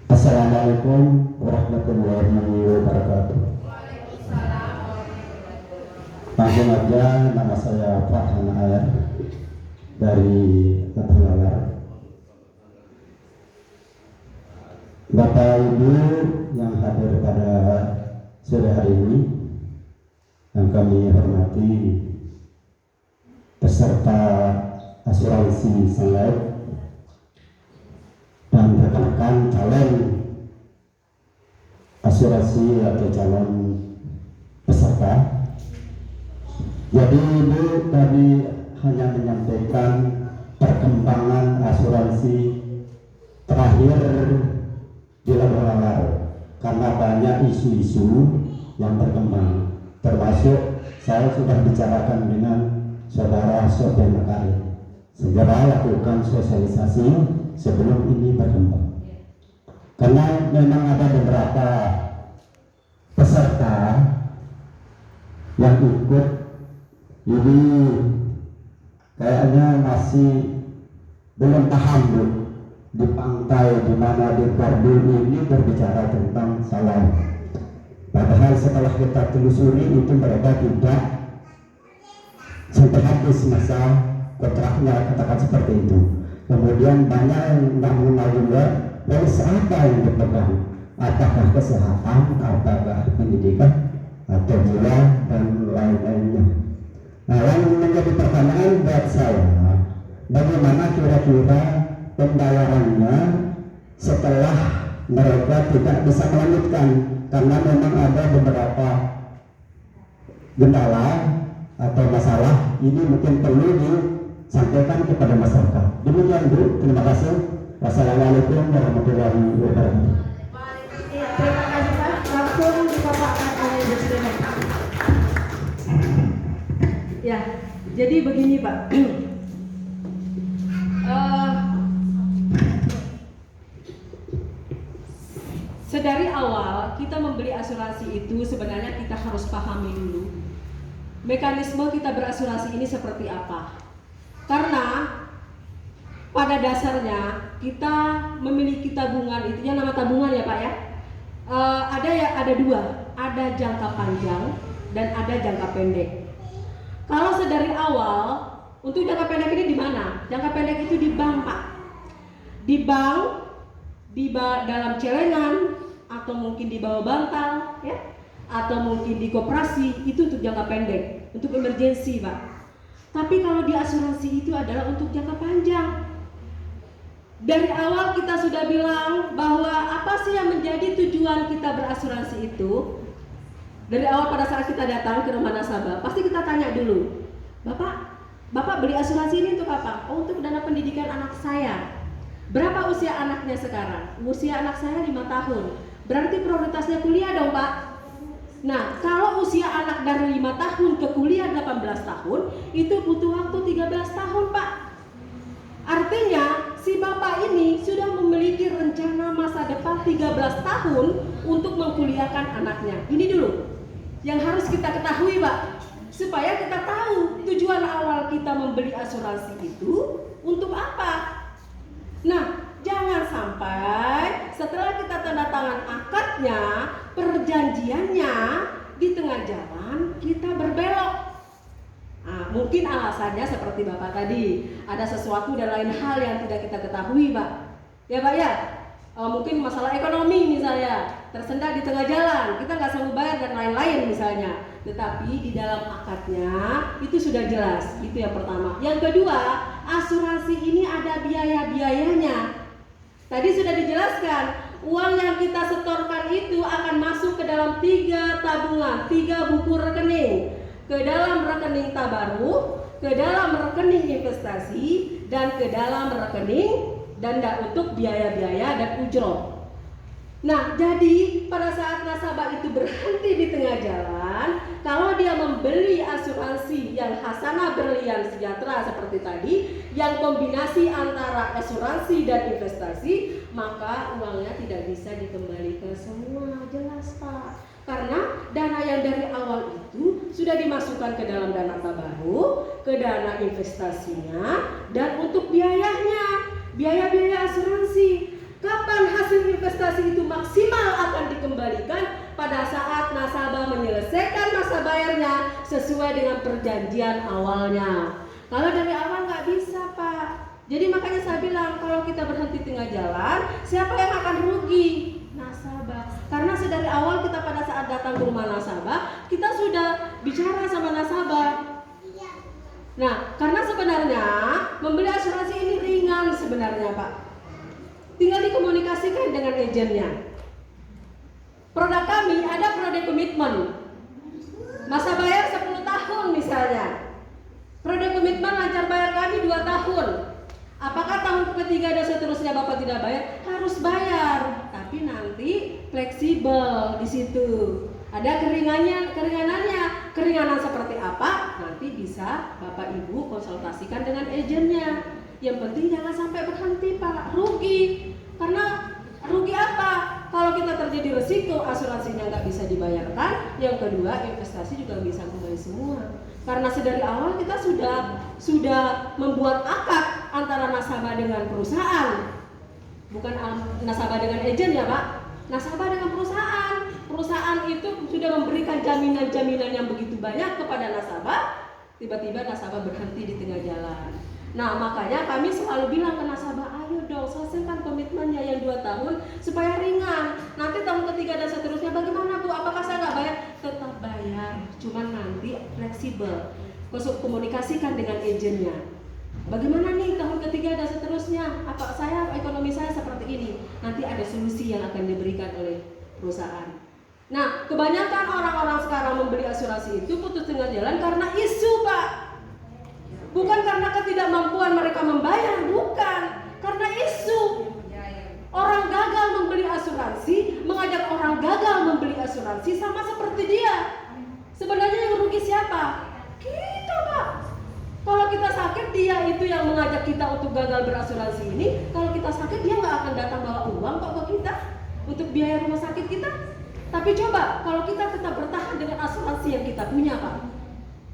Assalamualaikum warahmatullahi wabarakatuh. Langsung aja, nama saya Farhan Ayer dari Tenggalar. Bapak Ibu yang hadir pada sore hari ini, yang kami hormati peserta asuransi Sun Life dan rekan-rekan calon asuransi atau calon peserta. Jadi Ibu, kami hanya menyampaikan perkembangan asuransi terakhir di Labuhan karena banyak isu-isu yang berkembang, termasuk saya sudah bicarakan dengan saudara Sofian Makarim, segera lakukan sosialisasi sebelum ini berkembang, karena memang ada beberapa peserta yang ikut ini kayaknya masih belum paham Bu, di pantai di mana di Kardun ini berbicara tentang salam. Padahal setelah kita telusuri itu mereka tidak sampai habis masa kontraknya, katakan seperti itu. Kemudian banyak yang tidak mengenal juga polis apa yang dipegang, apakah kesehatan, apakah pendidikan, atau jiwa dan lain-lainnya. Nah, yang menjadi pertanyaan buat saya, bagaimana kira-kira pembayarannya setelah mereka tidak bisa melanjutkan, karena memang ada beberapa kendala atau masalah ini mungkin perlu disampaikan kepada masyarakat. Demikian Bu, terima kasih. Wassalamualaikum warahmatullahi wabarakatuh. Terima kasih Pak. Langsung dipaparkan oleh Ibu Sri. Ya, jadi begini Pak. Sedari awal kita membeli asuransi itu sebenarnya kita harus pahami dulu mekanisme kita berasuransi ini seperti apa. Karena pada dasarnya kita memiliki tabungan, itu yang nama tabungan ya Pak ya. Ada dua, ada jangka panjang dan ada jangka pendek. Kalau sedari awal untuk jangka pendek ini di mana? Jangka pendek itu di bank Pak. Di bank, dalam celengan, atau mungkin di bawah bantal ya, atau mungkin di koperasi, itu untuk jangka pendek, untuk emergensi Pak. Tapi kalau di asuransi itu adalah untuk jangka panjang. Dari awal kita sudah bilang bahwa apa sih yang menjadi tujuan kita berasuransi itu. Dari awal pada saat kita datang ke rumah nasabah, pasti kita tanya dulu, Bapak beli asuransi ini untuk apa? Oh, untuk dana pendidikan anak saya. Berapa usia anaknya sekarang? Usia anak saya 5 tahun. Berarti prioritasnya kuliah dong Pak. Nah, kalau usia anak dari 5 tahun ke kuliah 18 tahun, itu butuh waktu 13 tahun Pak. Artinya si Bapak ini sudah memiliki rencana masa depan 13 tahun untuk mengkuliahkan anaknya. Ini dulu yang harus kita ketahui Pak, supaya kita tahu tujuan awal kita membeli asuransi itu untuk apa. Nah, jangan sampai setelah kita tanda tangan akadnya, perjanjiannya, di tengah jalan kita berbelok. Nah, mungkin alasannya seperti Bapak tadi, ada sesuatu dan lain hal yang tidak kita ketahui Pak. Ya Pak ya, mungkin masalah ekonomi misalnya, tersendat di tengah jalan, kita nggak sanggup bayar dan lain-lain misalnya. Tetapi di dalam akadnya itu sudah jelas, itu yang pertama. Yang kedua, asuransi ini ada biaya-biayanya. Tadi sudah dijelaskan, uang yang kita setorkan itu akan masuk ke dalam 3 tabungan, 3 buku rekening. Ke dalam rekening tabaruk, ke dalam rekening investasi, dan ke dalam rekening dana untuk biaya-biaya dan ujroh. Nah, jadi pada saat nasabah itu berhenti di tengah jalan, kalau dia membeli asuransi yang Hasanah Berlian Sejahtera seperti tadi, yang kombinasi antara asuransi dan investasi, maka uangnya tidak bisa dikembalikan semua, jelas Pak. Karena dana yang dari awal itu sudah dimasukkan ke dalam dana tabaruk, ke dana investasinya, dan untuk biayanya, biaya-biaya asuransi. Kapan hasil investasi maksimal akan dikembalikan pada saat nasabah menyelesaikan masa bayarnya sesuai dengan perjanjian awalnya. Kalau dari awal nggak bisa, Pak. Jadi makanya saya bilang kalau kita berhenti tengah jalan, siapa yang akan rugi? Nasabah. Karena sedari awal kita pada saat datang ke rumah nasabah, kita sudah bicara sama nasabah. Nah, karena sebenarnya membeli asuransi ini ringan sebenarnya, Pak. Tinggal dikomunikasikan dengan agennya. Produk kami ada produk komitmen. Masa bayar 10 tahun misalnya. Produk komitmen lancar bayar kami 2 tahun. Apakah tahun ketiga dan seterusnya Bapak tidak bayar? Harus bayar. Tapi nanti fleksibel di situ. Ada keringanannya. Keringanan seperti apa? Nanti bisa Bapak Ibu konsultasikan dengan agennya. Yang penting jangan sampai berhenti, Pak. Rugi. Karena rugi apa? Kalau kita terjadi resiko, asuransinya nggak bisa dibayarkan. Yang kedua, investasi juga bisa kembali semua. Karena sedari awal kita sudah membuat akad antara nasabah dengan perusahaan. Bukan nasabah dengan agen ya, Pak. Nasabah dengan perusahaan. Perusahaan itu sudah memberikan jaminan-jaminan yang begitu banyak kepada nasabah. Tiba-tiba nasabah berhenti di tengah jalan. Nah, makanya kami selalu bilang ke nasabah, ayo dong selesaikan komitmennya yang 2 tahun supaya ringan. Nanti tahun ketiga dan seterusnya bagaimana, Bu? Apakah saya nggak bayar? Tetap bayar, cuman nanti fleksibel. Komunikasikan dengan agennya. Bagaimana nih tahun ketiga dan seterusnya? Apa ekonomi saya seperti ini? Nanti ada solusi yang akan diberikan oleh perusahaan. Nah, kebanyakan orang-orang sekarang membeli asuransi itu putus tengah jalan karena isu, Pak. Bukan karena ketidakmampuan mereka membayar, bukan. Karena isu. Orang gagal membeli asuransi, mengajak orang gagal membeli asuransi sama seperti dia. Sebenarnya yang rugi siapa? Kita, Pak. Kalau kita sakit, dia itu yang mengajak kita untuk gagal berasuransi ini. Kalau kita sakit, dia nggak akan datang bawa uang kok ke kita untuk biaya rumah sakit kita. Tapi coba, kalau kita tetap bertahan dengan asuransi yang kita punya, Pak.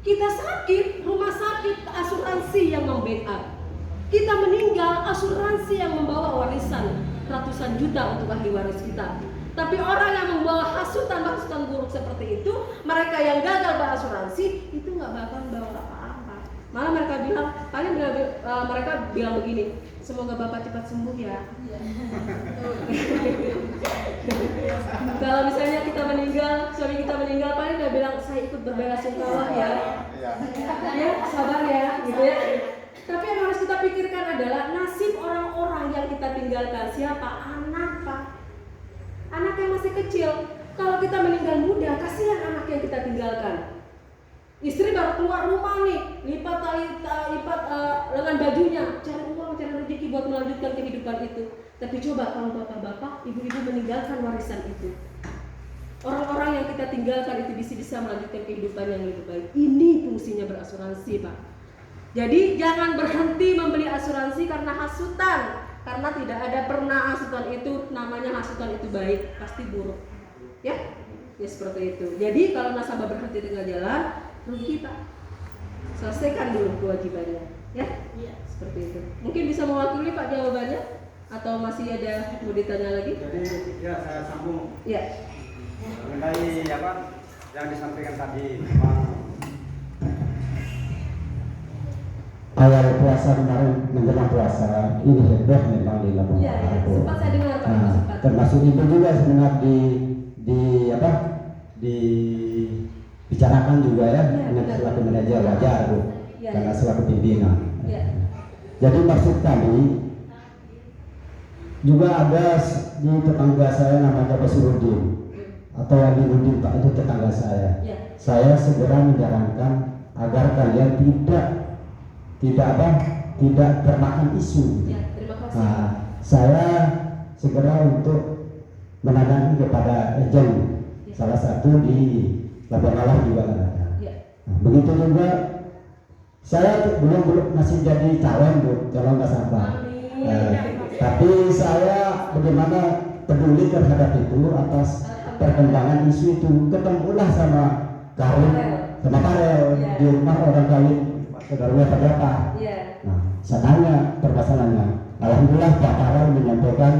Kita sakit, rumah sakit, asuransi yang membackup. Kita meninggal, asuransi yang membawa warisan ratusan juta untuk ahli waris kita. Tapi orang yang membawa hasutan buruk seperti itu, mereka yang gagal berasuransi, itu nggak bakal bawa apa-apa. Malah mereka bilang, mereka bilang begini, semoga Bapak cepat sembuh ya. Kalau misalnya kita meninggal, suami kita meninggal, paling dia bilang saya ikut berbelasungkawa ya. Ya, sabar ya, gitu ya. Tapi yang harus kita pikirkan adalah nasib orang-orang yang kita tinggalkan. Siapa? Anak, Pak. Anak yang masih kecil. Kalau kita meninggal muda, kasihan anak yang kita tinggalkan. Istri baru keluar rumah nih, lipat lengan bajunya, cari uang, cari rezeki buat melanjutkan kehidupan itu. Tapi coba kalau bapak-bapak, ibu-ibu meninggalkan warisan itu, orang-orang yang kita tinggalkan itu bisa melanjutkan kehidupan yang lebih baik. Ini fungsinya berasuransi, Pak. Jadi jangan berhenti membeli asuransi karena hasutan, karena tidak ada pernah hasutan itu namanya hasutan itu baik, pasti buruk. Ya seperti itu. Jadi kalau nasabah berhenti tengah jalan, rugi, Pak. Selesaikan dulu kewajibannya, ya. Seperti itu. Mungkin bisa mewakili Pak jawabannya, atau masih ada mau ditanya lagi? Jadi ya saya sambung. Ya. Mengenai apa yang disampaikan tadi, memang awal puasa kemarin menjelang puasa ini heboh memang di Lampung. Iya, sempat saya dengar, Pak. Nah, Sempat. termasuk itu juga sebenarnya dibicarakan juga ya, dengan selaku manajer wajar, Bu, Ya, karena ya. selaku pimpinan. Ya. Jadi maksud kami juga ada di tetangga saya namanya Basuruddin atau Waliuddin, Pak, itu tetangga saya. Ya. Saya segera menyarankan agar kalian tidak termakan isu. Ya, terima kasih. Nah, saya segera untuk menanyakan kepada agen, salah satu di Labuan Alam juga ada. Ya. Nah, begitu juga saya belum masih jadi calon, Bu, calon nasabah. Tapi saya bagaimana peduli terhadap itu atas perkembangan isu itu, ketemulah sama Karun, sama Karel Ya. di rumah orang kawin saudaranya Pak Japa. Ya. Nah, saya tanya permasalahannya. Alhamdulillah Pak Karel menyampaikan